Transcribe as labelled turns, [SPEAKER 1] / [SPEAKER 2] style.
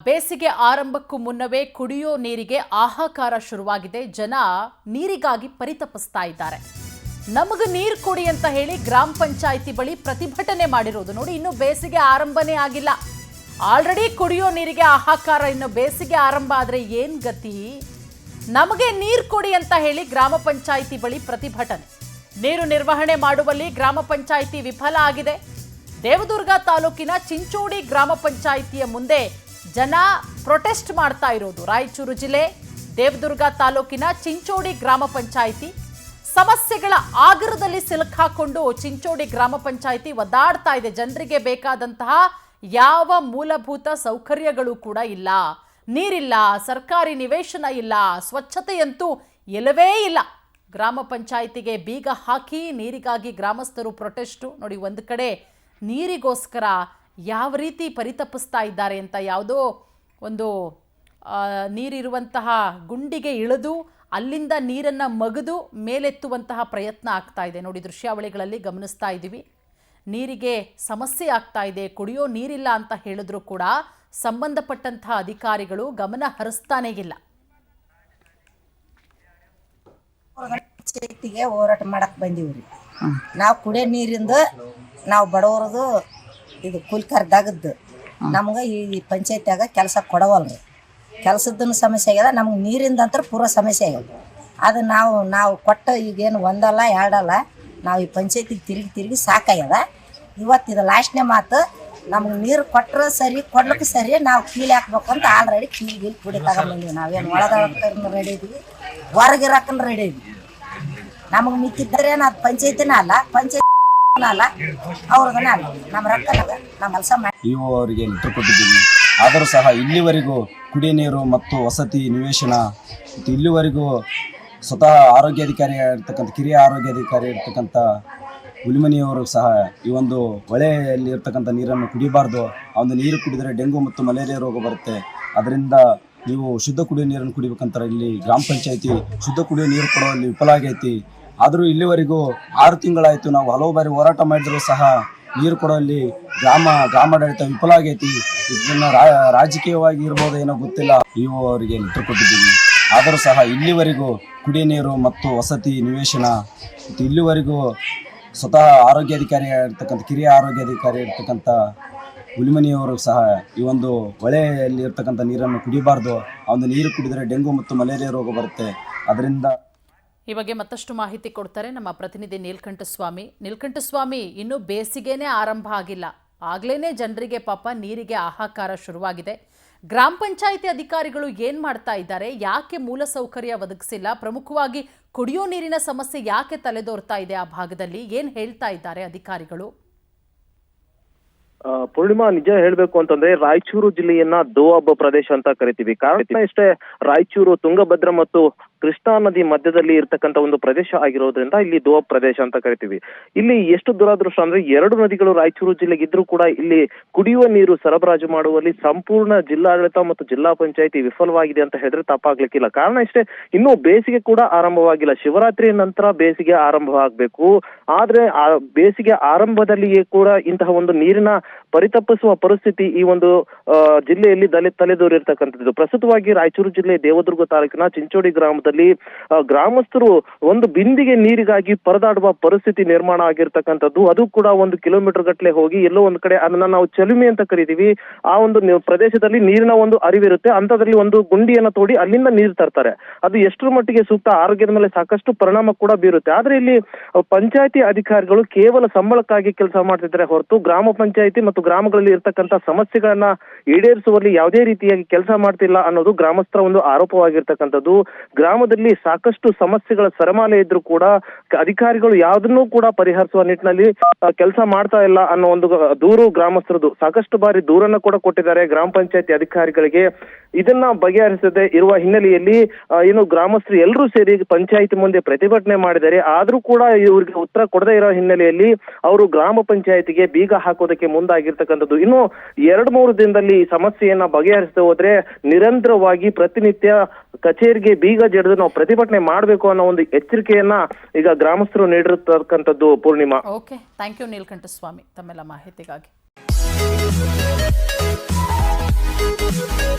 [SPEAKER 1] ಬೇಸಿಗೆ ಆರಂಭಕ್ಕೂ ಮುನ್ನವೇ ಕುಡಿಯೋ ನೀರಿಗೆ ಹಾಹಾಕಾರ ಶುರುವಾಗಿದೆ. ಜನ ನೀರಿಗಾಗಿ ಪರಿತಪಿಸ್ತಾ ಇದ್ದಾರೆ. ನಮಗೆ ನೀರು ಕೊಡಿ ಅಂತ ಹೇಳಿ ಗ್ರಾಮ ಪಂಚಾಯಿತಿ ಬಳಿ ಪ್ರತಿಭಟನೆ ಮಾಡಿರೋದು ನೋಡಿ. ಇನ್ನು ಬೇಸಿಗೆ ಆರಂಭನೇ ಆಗಿಲ್ಲ, ಆಲ್ರೆಡಿ ಕುಡಿಯೋ ನೀರಿಗೆ ಹಾಹಾಕಾರ. ಇನ್ನು ಬೇಸಿಗೆ ಆರಂಭ ಆದ್ರೆ ಏನ್ ಗತಿ? ನಮಗೆ ನೀರು ಕೊಡಿ ಅಂತ ಹೇಳಿ ಗ್ರಾಮ ಪಂಚಾಯಿತಿ ಬಳಿ ಪ್ರತಿಭಟನೆ. ನೀರು ನಿರ್ವಹಣೆ ಮಾಡುವಲ್ಲಿ ಗ್ರಾಮ ಪಂಚಾಯಿತಿ ವಿಫಲ ಆಗಿದೆ. ದೇವದುರ್ಗ ತಾಲೂಕಿನ ಚಿಂಚೋಡಿ ಗ್ರಾಮ ಪಂಚಾಯಿತಿಯ ಮುಂದೆ ಜನ ಪ್ರೊಟೆಸ್ಟ್ ಮಾಡ್ತಾ ಇರೋದು. ರಾಯಚೂರು ಜಿಲ್ಲೆ ದೇವದುರ್ಗ ತಾಲೂಕಿನ ಚಿಂಚೋಡಿ ಗ್ರಾಮ ಪಂಚಾಯಿತಿ ಸಮಸ್ಯೆಗಳ ಆಗರದಲ್ಲಿ ಸಿಲುಕಾಕೊಂಡು ಚಿಂಚೋಡಿ ಗ್ರಾಮ ಪಂಚಾಯಿತಿ ಒದ್ದಾಡ್ತಾ ಇದೆ. ಜನರಿಗೆ ಬೇಕಾದಂತಹ ಯಾವ ಮೂಲಭೂತ ಸೌಕರ್ಯಗಳು ಕೂಡ ಇಲ್ಲ. ನೀರಿಲ್ಲ, ಸರ್ಕಾರಿ ನಿವೇಶನ ಇಲ್ಲ, ಸ್ವಚ್ಛತೆಯಂತೂ ಇಲ್ಲವೇ ಇಲ್ಲ. ಗ್ರಾಮ ಪಂಚಾಯಿತಿಗೆ ಬೀಗ ಹಾಕಿ ನೀರಿಗಾಗಿ ಗ್ರಾಮಸ್ಥರು ಪ್ರೊಟೆಸ್ಟು ನೋಡಿ. ಒಂದು ಕಡೆ ನೀರಿಗೋಸ್ಕರ ಯಾವ ರೀತಿ ಪರಿತಪಿಸ್ತಾ ಇದ್ದಾರೆ ಅಂತ, ಯಾವುದೋ ಒಂದು ನೀರಿರುವಂತಹ ಗುಂಡಿಗೆ ಇಳಿದು ಅಲ್ಲಿಂದ ನೀರನ್ನು ಮಗದು ಮೇಲೆತ್ತುವಂತಹ ಪ್ರಯತ್ನ ಆಗ್ತಾ ಇದೆ ನೋಡಿ. ದೃಶ್ಯಾವಳಿಗಳಲ್ಲಿ ಗಮನಿಸ್ತಾ ಇದ್ದೀವಿ. ನೀರಿಗೆ ಸಮಸ್ಯೆ ಆಗ್ತಾ ಇದೆ, ಕುಡಿಯೋ ನೀರಿಲ್ಲ ಅಂತ ಹೇಳಿದ್ರು ಕೂಡ ಸಂಬಂಧಪಟ್ಟಂತಹ ಅಧಿಕಾರಿಗಳು ಗಮನ ಹರಿಸ್ತಾನೇ ಇಲ್ಲ.
[SPEAKER 2] ಪಂಚಾಯತಿಗೆ ಹೋರಾಟ ಮಾಡಕ್ ಬಂದೀವ್ರಿ. ನಾವು ಕುಡಿಯೋ ನೀರಿಂದ ನಾವು ಬಡವರದು ಇದು ಕೂಲಿಕಾರದಾಗದ್ದು ನಮ್ಗೆ ಈ ಪಂಚಾಯತ್ಯಾಗ ಕೆಲಸ ಕೊಡವಲ್ರಿ. ಕೆಲಸದ ಸಮಸ್ಯೆ ಆಗ್ಯದ, ನಮ್ಗೆ ನೀರಿಂದ ಅಂತ ಪೂರ ಸಮಸ್ಯೆ ಆಗ್ಯದ. ಅದು ನಾವು ಕೊಟ್ಟ ಈಗೇನು ಒಂದಲ್ಲ ಎರಡಲ್ಲ, ನಾವು ಈ ಪಂಚಾಯತಿಗೆ ತಿರುಗಿ ಸಾಕಾಗ್ಯದ. ಇವತ್ತು ಇದು ಲಾಸ್ಟ್ನೇ ಮಾತು. ನಮ್ಗೆ ನೀರು ಕೊಟ್ಟರೆ ಸರಿ, ಕೊಡ್ಲಿಕ್ಕೆ ಸರಿ, ನಾವು ಕೀಲಿ ಹಾಕ್ಬೇಕು ಅಂತ ಆಲ್ರೆಡಿ ಕೀಲಿ ಕುಡಿ ತಗೊಂಡ್ಬಂದೀವಿ. ನಾವೇನು ಒಳದೊಳಕ್ಕನ್ನು ರೆಡಿ ಇದೀವಿ, ಹೊರಗಿರಕ್ಕನ್ನು ರೆಡಿ ಇದೀವಿ. ನಮಗೆ ಮಿಕ್ಕಿದ್ದರೇನು ಅದು ಪಂಚಾಯತಿನ ಅಲ್ಲ, ಪಂಚಾಯತ್ ಅಲ್ಲ, ಅವ್ರದನ್ನ ಅಲ್ಲ, ನಮ್ಮ ರೊಕ್ಕ ನಮ್ಮ ಕೆಲಸ ಮಾಡಿ
[SPEAKER 3] ಇವು ಅವರಿಗೆ ಲೆಟರ್ ಕೊಟ್ಟಿದ್ದೀವಿ. ಆದರೂ ಸಹ ಇಲ್ಲಿವರೆಗೂ ಕುಡಿಯ ನೀರು ಮತ್ತು ವಸತಿ ನಿವೇಶನ ಮತ್ತು ಇಲ್ಲಿವರೆಗೂ ಸ್ವತಃ ಆರೋಗ್ಯಾಧಿಕಾರಿ ಇರ್ತಕ್ಕಂಥ ಕಿರಿಯ ಆರೋಗ್ಯಾಧಿಕಾರಿ ಇರ್ತಕ್ಕಂಥ ಹುಲಿಮನಿಯವರು ಸಹ ಈ ಒಂದು ಹೊಳೆಯಲ್ಲಿ ಇರ್ತಕ್ಕಂಥ ನೀರನ್ನು ಕುಡಿಬಾರ್ದು. ಆ ಒಂದು ನೀರು ಕುಡಿದರೆ ಡೆಂಗು ಮತ್ತು ಮಲೇರಿಯಾ ರೋಗ ಬರುತ್ತೆ. ಅದರಿಂದ ನೀವು ಶುದ್ಧ ಕುಡಿಯೋ ನೀರನ್ನು ಕುಡಿಬೇಕಂತಾರೆ. ಇಲ್ಲಿ ಗ್ರಾಮ ಪಂಚಾಯಿತಿ ಶುದ್ಧ ಕುಡಿಯೋ ನೀರು ಕೊಡುವಲ್ಲಿ ವಿಫಲ ಆಗೈತಿ. ಆದರೂ ಇಲ್ಲಿವರೆಗೂ 6 ತಿಂಗಳಾಯಿತು. ನಾವು ಹಲವು ಬಾರಿ ಹೋರಾಟ ಮಾಡಿದರೂ ಸಹ ನೀರು ಕೊಡುವಲ್ಲಿ ಗ್ರಾಮಾಡಳಿತ ವಿಫಲ ಆಗೈತಿ. ಇದನ್ನು ರಾಜಕೀಯವಾಗಿ ಇರ್ಬೋದು ಏನೋ ಗೊತ್ತಿಲ್ಲ. ಇವು ಅವರಿಗೆ ಲೆಟರ್ ಕೊಟ್ಟಿದ್ದೀವಿ. ಆದರೂ ಸಹ ಇಲ್ಲಿವರೆಗೂ ಕುಡಿಯ ನೀರು ಮತ್ತು ವಸತಿ ನಿವೇಶನ ಮತ್ತು ಇಲ್ಲಿವರೆಗೂ ಸ್ವತಃ ಆರೋಗ್ಯಾಧಿಕಾರಿ ಇರ್ತಕ್ಕಂಥ ಕಿರಿಯ ಆರೋಗ್ಯಾಧಿಕಾರಿ ಇರ್ತಕ್ಕಂಥ ಹುಲಿಮನಿಯವರು ಸಹ ಈ ಒಂದು ಹೊಳೆಯಲ್ಲಿ ಇರ್ತಕ್ಕಂಥ ನೀರನ್ನು ಕುಡಿಬಾರ್ದು. ಆ ಒಂದು ನೀರು ಕುಡಿದರೆ ಡೆಂಗು ಮತ್ತು ಮಲೇರಿಯಾ ರೋಗ ಬರುತ್ತೆ. ಅದರಿಂದ
[SPEAKER 1] ಈ ಬಗ್ಗೆ ಮತ್ತಷ್ಟು ಮಾಹಿತಿ ಕೊಡ್ತಾರೆ ನಮ್ಮ ಪ್ರತಿನಿಧಿ ನೀಲಕಂಠಸ್ವಾಮಿ. ಇನ್ನು ಬೇಸಿಗೆನೇ ಆರಂಭ ಆಗಿಲ್ಲ, ಆಗ್ಲೇನೆ ಜನರಿಗೆ ಪಾಪ ನೀರಿಗೆ ಹಾಹಾಕಾರ ಶುರುವಾಗಿದೆ. ಗ್ರಾಮ ಪಂಚಾಯಿತಿ ಅಧಿಕಾರಿಗಳು ಏನ್ ಮಾಡ್ತಾ ಇದ್ದಾರೆ? ಯಾಕೆ ಮೂಲಸೌಕರ್ಯ ಒದಗಿಸಿಲ್ಲ? ಪ್ರಮುಖವಾಗಿ ಕುಡಿಯೋ ನೀರಿನ ಸಮಸ್ಯೆ ಯಾಕೆ ತಲೆದೋರ್ತಾ ಇದೆ ಆ ಭಾಗದಲ್ಲಿ? ಏನ್ ಹೇಳ್ತಾ ಇದ್ದಾರೆ ಅಧಿಕಾರಿಗಳು?
[SPEAKER 4] ಪೂರ್ಣಿಮಾ, ನಿಜ ಹೇಳ್ಬೇಕು ಅಂತಂದ್ರೆ ರಾಯಚೂರು ಜಿಲ್ಲೆಯನ್ನ ದೋಅಬ್ಬ ಪ್ರದೇಶ ಅಂತ ಕರಿತೀವಿ. ಕಾರಣ ಇಷ್ಟೇ, ರಾಯಚೂರು ತುಂಗಭದ್ರಾ ಮತ್ತು ಕೃಷ್ಣಾ ನದಿ ಮಧ್ಯದಲ್ಲಿ ಇರ್ತಕ್ಕಂಥ ಒಂದು ಪ್ರದೇಶ ಆಗಿರೋದ್ರಿಂದ ಇಲ್ಲಿ ದೋಅಬ್ ಪ್ರದೇಶ ಅಂತ ಕರಿತೀವಿ. ಇಲ್ಲಿ ಎಷ್ಟು ದುರಾದೃಷ್ಟ ಅಂದ್ರೆ 2 ನದಿಗಳು ರಾಯಚೂರು ಜಿಲ್ಲೆಗೆ ಇದ್ರೂ ಕೂಡ ಇಲ್ಲಿ ಕುಡಿಯುವ ನೀರು ಸರಬರಾಜು ಮಾಡುವಲ್ಲಿ ಸಂಪೂರ್ಣ ಜಿಲ್ಲಾಡಳಿತ ಮತ್ತು ಜಿಲ್ಲಾ ಪಂಚಾಯಿತಿ ವಿಫಲವಾಗಿದೆ ಅಂತ ಹೇಳಿದ್ರೆ ತಪ್ಪಾಗ್ಲಿಕ್ಕಿಲ್ಲ. ಕಾರಣ ಇಷ್ಟೇ, ಇನ್ನೂ ಬೇಸಿಗೆ ಕೂಡ ಆರಂಭವಾಗಿಲ್ಲ. ಶಿವರಾತ್ರಿ ನಂತರ ಬೇಸಿಗೆ ಆರಂಭವಾಗಬೇಕು. ಆದ್ರೆ ಆ ಬೇಸಿಗೆ ಆರಂಭದಲ್ಲಿಯೇ ಕೂಡ ಇಂತಹ ಒಂದು ನೀರಿನ ಪರಿತಪಿಸುವ ಪರಿಸ್ಥಿತಿ ಈ ಒಂದು ಜಿಲ್ಲೆಯಲ್ಲಿ ತಲೆದೋರಿರ್ತಕ್ಕಂಥದ್ದು. ಪ್ರಸ್ತುತವಾಗಿ ರಾಯಚೂರು ಜಿಲ್ಲೆ ದೇವದುರ್ಗ ತಾಲೂಕಿನ ಚಿಂಚೋಡಿ ಗ್ರಾಮದಲ್ಲಿ ಗ್ರಾಮಸ್ಥರು ಒಂದು ಬಿಂದಿಗೆ ನೀರಿಗಾಗಿ ಪರದಾಡುವ ಪರಿಸ್ಥಿತಿ ನಿರ್ಮಾಣ ಆಗಿರ್ತಕ್ಕಂಥದ್ದು. ಅದು ಕೂಡ 1 ಕಿಲೋಮೀಟರ್ ಗಟ್ಟಲೆ ಹೋಗಿ ಎಲ್ಲೋ ಒಂದು ಕಡೆ, ಅದನ್ನ ನಾವು ಚಲುಮೆ ಅಂತ ಕರಿತೀವಿ, ಆ ಒಂದು ಪ್ರದೇಶದಲ್ಲಿ ನೀರಿನ ಒಂದು ಅರಿವಿರುತ್ತೆ. ಅಂತದ್ರಲ್ಲಿ ಒಂದು ಗುಂಡಿಯನ್ನ ತೋಡಿ ಅಲ್ಲಿಂದ ನೀರು ತರ್ತಾರೆ. ಅದು ಎಷ್ಟರ ಮಟ್ಟಿಗೆ ಸೂಕ್ತ, ಆರೋಗ್ಯದ ಮೇಲೆ ಸಾಕಷ್ಟು ಪರಿಣಾಮ ಕೂಡ ಬೀರುತ್ತೆ. ಆದ್ರೆ ಇಲ್ಲಿ ಪಂಚಾಯತಿ ಅಧಿಕಾರಿಗಳು ಕೇವಲ ಸಂಬಳಕ್ಕಾಗಿ ಕೆಲಸ ಮಾಡ್ತಿದ್ದಾರೆ ಹೊರತು ಗ್ರಾಮ ಪಂಚಾಯತಿ ಮತ್ತು ಗ್ರಾಮಗಳಲ್ಲಿ ಇರ್ತಕ್ಕಂಥ ಸಮಸ್ಯೆಗಳನ್ನ ಈಡೇರಿಸುವಲ್ಲಿ ಯಾವುದೇ ರೀತಿಯಾಗಿ ಕೆಲಸ ಮಾಡ್ತಿಲ್ಲ ಅನ್ನೋದು ಗ್ರಾಮಸ್ಥರ ಒಂದು ಆರೋಪವಾಗಿರ್ತಕ್ಕಂಥದ್ದು. ಗ್ರಾಮದಲ್ಲಿ ಸಾಕಷ್ಟು ಸಮಸ್ಯೆಗಳ ಸರಮಾಲೆ ಇದ್ರೂ ಕೂಡ ಅಧಿಕಾರಿಗಳು ಯಾವುದನ್ನೂ ಕೂಡ ಪರಿಹರಿಸುವ ನಿಟ್ಟಿನಲ್ಲಿ ಕೆಲಸ ಮಾಡ್ತಾ ಇಲ್ಲ ಅನ್ನೋ ಒಂದು ದೂರು ಗ್ರಾಮಸ್ಥರದು. ಸಾಕಷ್ಟು ಬಾರಿ ದೂರನ್ನ ಕೂಡ ಕೊಟ್ಟಿದ್ದಾರೆ ಗ್ರಾಮ ಪಂಚಾಯತಿ ಅಧಿಕಾರಿಗಳಿಗೆ. ಇದನ್ನ ಬಗೆಹರಿಸದೆ ಇರುವ ಹಿನ್ನೆಲೆಯಲ್ಲಿ ಏನು ಗ್ರಾಮಸ್ಥರು ಎಲ್ಲರೂ ಸೇರಿ ಪಂಚಾಯತಿ ಮುಂದೆ ಪ್ರತಿಭಟನೆ ಮಾಡಿದ್ದಾರೆ. ಆದ್ರೂ ಕೂಡ ಇವರಿಗೆ ಉತ್ತರ ಕೊಡದೇ ಇರೋ ಹಿನ್ನೆಲೆಯಲ್ಲಿ ಅವರು ಗ್ರಾಮ ಪಂಚಾಯತಿಗೆ ಬೀಗ ಹಾಕೋದಕ್ಕೆ ಮುಂದಾಗಿರ್ತಕ್ಕಂಥದ್ದು. ಇನ್ನು 2-3 ದಿನದಲ್ಲಿ ಈ ಸಮಸ್ಯೆಯನ್ನ ಬಗೆಹರಿಸದೆ ಹೋದ್ರೆ ನಿರಂತರವಾಗಿ ಪ್ರತಿನಿತ್ಯ ಕಚೇರಿಗೆ ಬೀಗ ಜಡಿದು ನಾವು ಪ್ರತಿಭಟನೆ ಮಾಡಬೇಕು ಅನ್ನೋ ಒಂದು ಎಚ್ಚರಿಕೆಯನ್ನ ಈಗ ಗ್ರಾಮಸ್ಥರು ನೀಡಿರತಕ್ಕಂಥದ್ದು. Purnima.
[SPEAKER 1] Okay, thank you Neelakantaswamy ತಮ್ಮೆಲ್ಲ ಮಾಹಿತಿಗಾಗಿ.
[SPEAKER 5] Thank you.